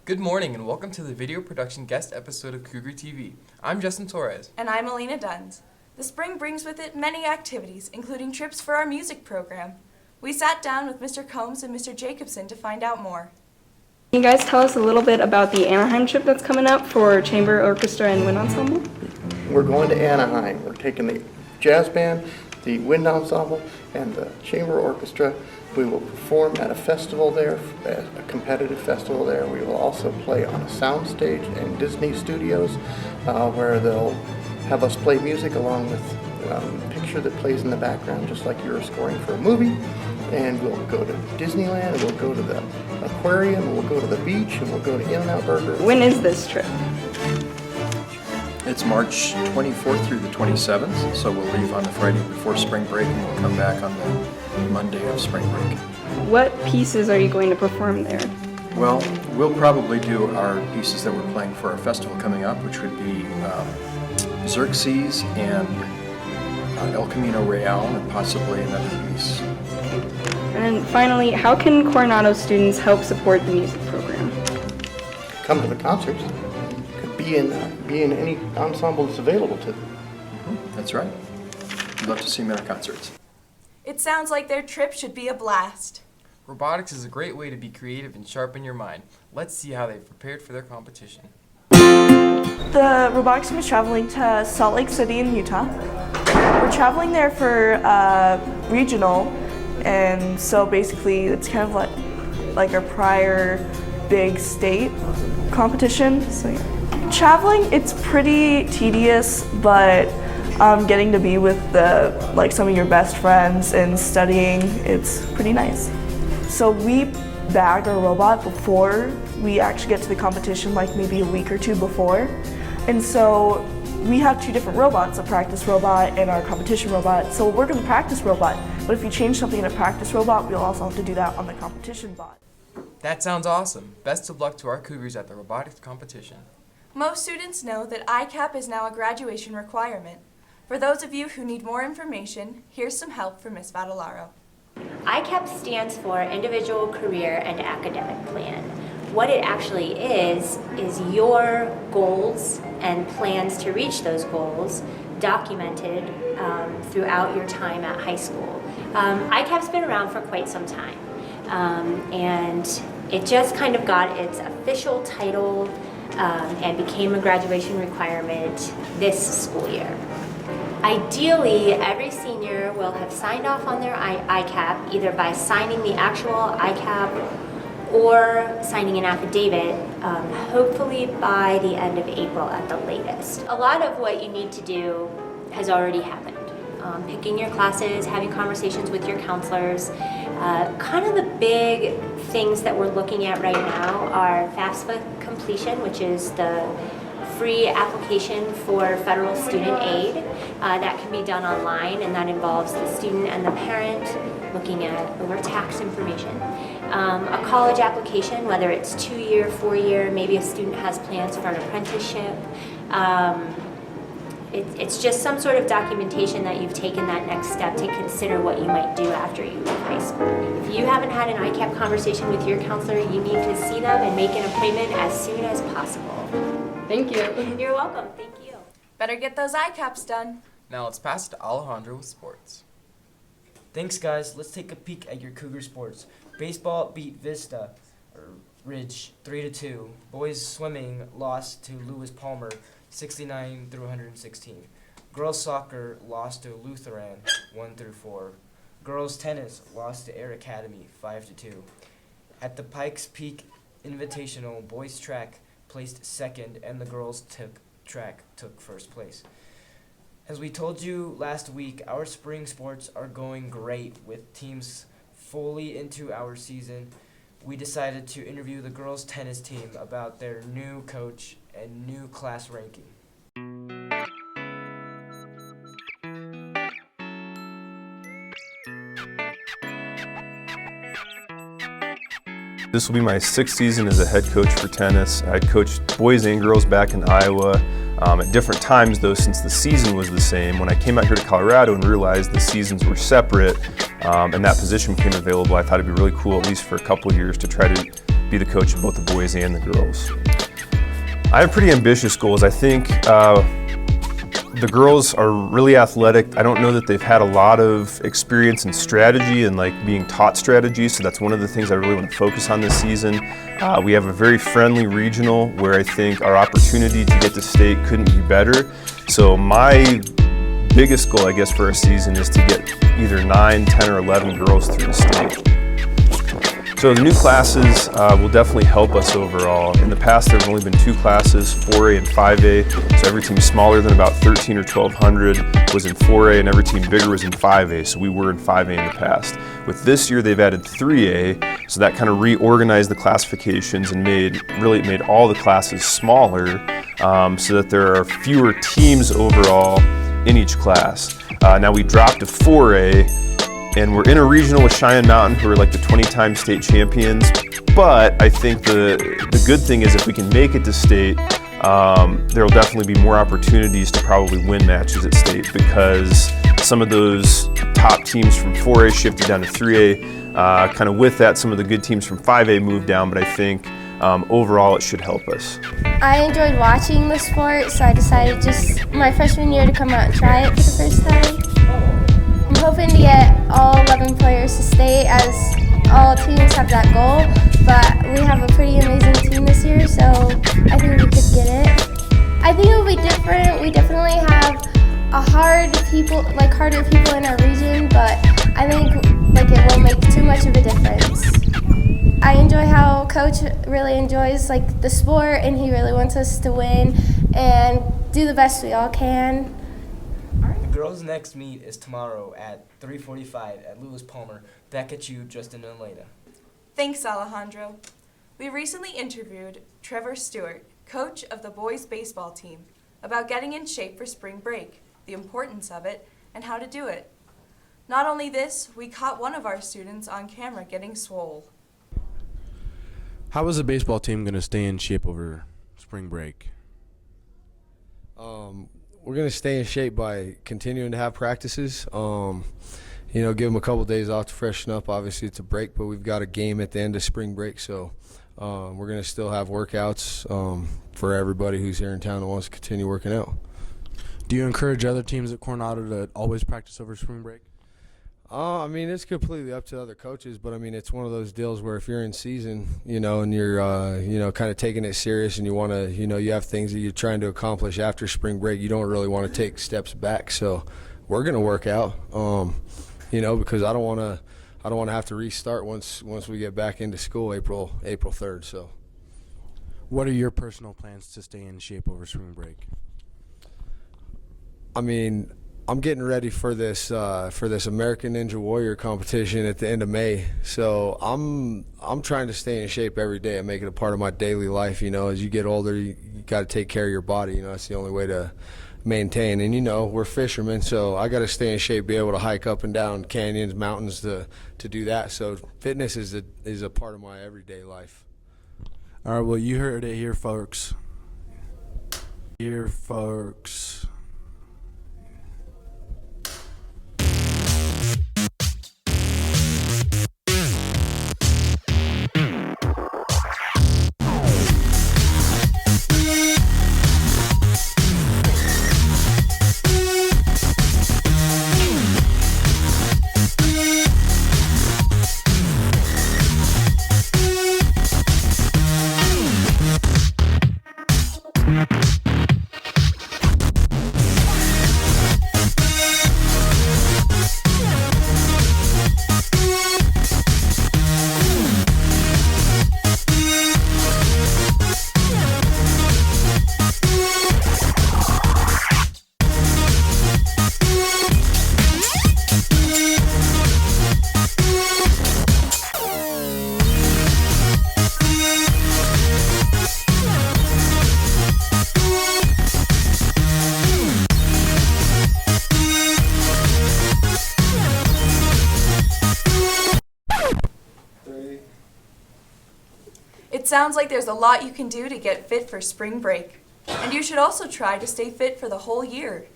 Good morning and welcome to the video production guest episode of Cougar TV. I'm Justin Torres. And I'm Alina Duns. The spring brings with it many activities, including trips for our music program. We sat down with Mr. Combs and Mr. Jacobson to find out more. Can you guys tell us a little bit about the Anaheim trip that's coming up for chamber orchestra and wind ensemble? We're going to Anaheim. We're taking the jazz band, the wind ensemble, and the chamber orchestra. We will perform at a festival there, a competitive festival there. We will also play on a soundstage in Disney Studios, where they'll have us play music along with a picture that plays in the background, just like you're scoring for a movie. And we'll go to Disneyland, and we'll go to the aquarium, and we'll go to the beach, and we'll go to In-N-Out Burger. When is this trip? It's March 24th through the 27th, so we'll leave on the Friday before spring break and we'll come back on the Monday of spring break. What pieces are you going to perform there? Well, we'll probably do our pieces that we're playing for our festival coming up, which would be Xerxes and El Camino Real and possibly another piece. And finally, how can Coronado students help support the music program? Come to the concerts. Could be in any ensemble that's available to them. That's right. We'd love to see them at our concerts. It sounds like their trip should be a blast. Robotics is a great way to be creative and sharpen your mind. Let's see how they've prepared for their competition. The robotics team is traveling to Salt Lake City in Utah. We're traveling there for regional, and so basically it's kind of like our prior big state competition. So yeah. Traveling, it's pretty tedious, but getting to be with some of your best friends and studying, it's pretty nice. So we bag our robot before we actually get to the competition, like maybe a week or two before. And so we have two different robots, a practice robot and our competition robot. So we'll work on the practice robot, but if you change something in a practice robot, we'll also have to do that on the competition bot. That sounds awesome. Best of luck to our Cougars at the robotics competition. Most students know that ICAP is now a graduation requirement. For those of you who need more information, here's some help from Ms. Vadalaro. ICAP stands for Individual Career and Academic Plan. What it actually is your goals and plans to reach those goals documented throughout your time at high school. ICAP's been around for quite some time, and it just kind of got its official title and became a graduation requirement this school year. Ideally, every senior will have signed off on their ICAP either by signing the actual ICAP or signing an affidavit, hopefully by the end of April at the latest. A lot of what you need to do has already happened. Picking your classes, having conversations with your counselors. Kind of the big things that we're looking at right now are FAFSA completion, which is the free application for federal student aid. That can be done online, and that involves the student and the parent looking at over tax information. A college application, whether it's 2-year, 4-year, maybe a student has plans for an apprenticeship. It's just some sort of documentation that you've taken that next step to consider what you might do after you leave high school. If you haven't had an ICAP conversation with your counselor, you need to see them and make an appointment as soon as possible. Thank you. You're welcome. Thank you. Better get those ICAPs done. Now let's pass it to Alejandro with sports. Thanks, guys. Let's take a peek at your Cougar sports. Baseball beat Vista Ridge 3-2. Boys swimming lost to Lewis Palmer 69-116. Girls soccer lost to Lutheran 1-4. Girls tennis lost to Air Academy 5-2. At the Pikes Peak Invitational, boys track placed second and the girls took track took first place. As we told you last week, our spring sports are going great with teams fully into our season. We decided to interview the girls' tennis team about their new coach and new class ranking. This will be my 6th season as a head coach for tennis. I coached boys and girls back in Iowa at different times though, since the season was the same. When I came out here to Colorado and realized the seasons were separate and that position became available, I thought it'd be really cool, at least for a couple of years, to try to be the coach of both the boys and the girls. I have pretty ambitious goals. I think the girls are really athletic. I don't know that they've had a lot of experience in strategy and like being taught strategy, so that's one of the things I really want to focus on this season. We have a very friendly regional where I think our opportunity to get to state couldn't be better. So my biggest goal, I guess, for our season is to get either 9, 10, or 11 girls through the state. So the new classes will definitely help us overall. In the past, there have only been 2 classes, 4A and 5A. So every team smaller than about 13 or 1,200 was in 4A, and every team bigger was in 5A. So we were in 5A in the past. With this year, they've added 3A, so that kind of reorganized the classifications and made all the classes smaller, so that there are fewer teams overall in each class. Now we dropped to 4A. And we're in a regional with Cheyenne Mountain, who are like the 20-time state champions. But I think the good thing is if we can make it to state, there will definitely be more opportunities to probably win matches at state, because some of those top teams from 4A shifted down to 3A. Kind of with that, some of the good teams from 5A moved down, but I think overall it should help us. I enjoyed watching the sport, so I decided just my freshman year to come out and try it for the first time. I'm hoping to get all 11 players to state, as all teams have that goal, but we have a pretty amazing team this year, so I think we could get it. I think it will be different. We definitely have harder people in our region, but I think it won't make too much of a difference. I enjoy how Coach really enjoys the sport, and he really wants us to win and do the best we all can. The girls' next meet is tomorrow at 3:45 at Lewis Palmer. Back at you, Justin and Elena. Thanks, Alejandro. We recently interviewed Trevor Stewart, coach of the boys' baseball team, about getting in shape for spring break, the importance of it, and how to do it. Not only this, we caught one of our students on camera getting swole. How is the baseball team going to stay in shape over spring break? We're going to stay in shape by continuing to have practices. Give them a couple days off to freshen up. Obviously, it's a break, but we've got a game at the end of spring break, so we're going to still have workouts for everybody who's here in town and wants to continue working out. Do you encourage other teams at Coronado to always practice over spring break? It's completely up to other coaches, but it's one of those deals where if you're in season, and you're, kind of taking it serious, and you want to, you have things that you're trying to accomplish after spring break, you don't really want to take steps back. So we're going to work out, because I don't want to have to restart once we get back into school April 3rd. So, what are your personal plans to stay in shape over spring break? I'm getting ready for this American Ninja Warrior competition at the end of May. So I'm trying to stay in shape every day and make it a part of my daily life. As you get older, you got to take care of your body. That's the only way to maintain. And we're fishermen, so I got to stay in shape, be able to hike up and down canyons, mountains to do that. So fitness is a part of my everyday life. All right. Well, you heard it here, folks. It sounds like there's a lot you can do to get fit for spring break. And you should also try to stay fit for the whole year.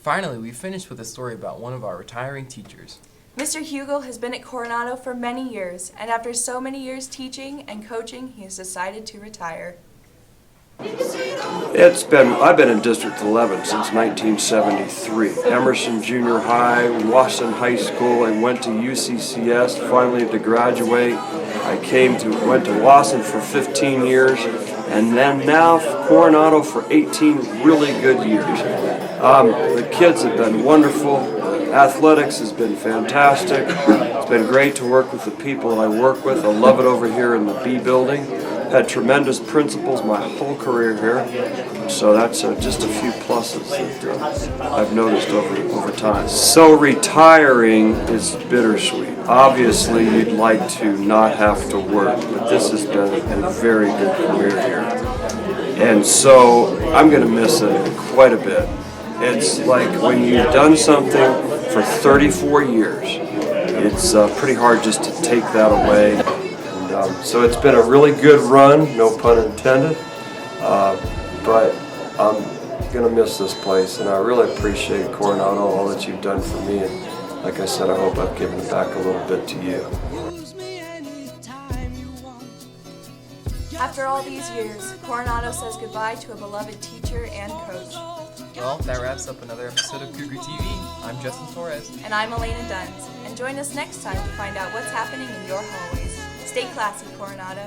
Finally, we finished with a story about one of our retiring teachers. Mr. Hugel has been at Coronado for many years, and after so many years teaching and coaching, he has decided to retire. I've been in District 11 since 1973. Emerson Junior High, Wasson High School, I went to UCCS, finally to graduate. I went to Wasson for 15 years, and then now Coronado for 18 really good years. The kids have been wonderful. Athletics has been fantastic. It's been great to work with the people that I work with. I love it over here in the B building. Had tremendous principals my whole career here, so that's just a few pluses that I've noticed over time. So retiring is bittersweet. Obviously, you'd like to not have to work, but this has been a very good career here. And so I'm going to miss it quite a bit. It's like when you've done something for 34 years, it's pretty hard just to take that away. So it's been a really good run, no pun intended, but I'm going to miss this place, and I really appreciate Coronado, all that you've done for me, and like I said, I hope I've given back a little bit to you. After all these years, Coronado says goodbye to a beloved teacher and coach. Well, that wraps up another episode of Cougar TV. I'm Justin Torres. And I'm Elena Duns. And join us next time to find out what's happening in your hallways. Stay classy, Coronado.